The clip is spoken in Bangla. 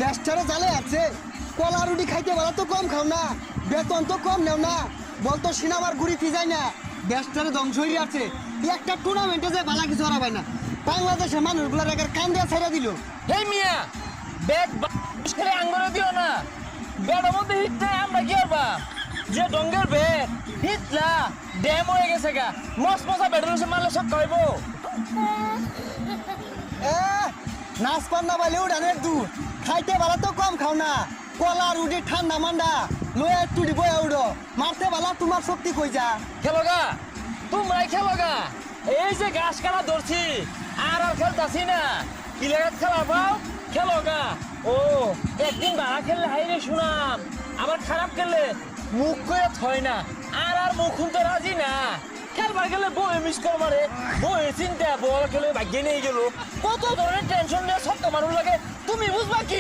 দেশটারে জালে আছে কলা রুটি খাইতে বেলা তো কম খাও না বেতন তো কম নেও না বলতো সিনেমার ঘুরিতে যায় না দেশটারে ধ্বংস হয়ে আছে একটা টুর্নামেন্টে যে বালা কিছু হারা পায় না বাংলাদেশের মানুষগুলোর একের কান দিয়ে ছেড়ে দিল হেই মিয়া ব্যাট খেলে আঙ্গুরে দিও না ব্যাটের মধ্যে হিট নাই আমরা কি করবা যে ডঙ্গের ব্যাট হিটলা ড্যাম হয়ে গেছে গা মস মশা ব্যাটের সে মারলে সব কইব এ নাচ পান্না বাইলে উড়ানের দূর খাইতে বেলা তো কম খাও না কলা রুটি ঠান্ডা মান্ডা লয়ে তুড়ি বয়ে উড়ো মারতে বেলা তোমার শক্তি কই যা খেলো গা তোমরাই খেলো গা এই যে ঘাস কাটা ধরছি আর খেলতাছি না কি লাগাত খেলা পাও খেলো গা ও একদিন ভাড়া খেললে হাইরে শুনাম আবার খারাপ খেললে মুখ করে থয় না আর মুখ খুলতে রাজি না খেলবার গেলে বই মিস কর মারে বই চিন্তা বল খেলে ভাগ্যে নিয়ে গেল কত ধরনের টেনশন নিয়ে সব মানুষ লাগে তুমি বুঝবা কি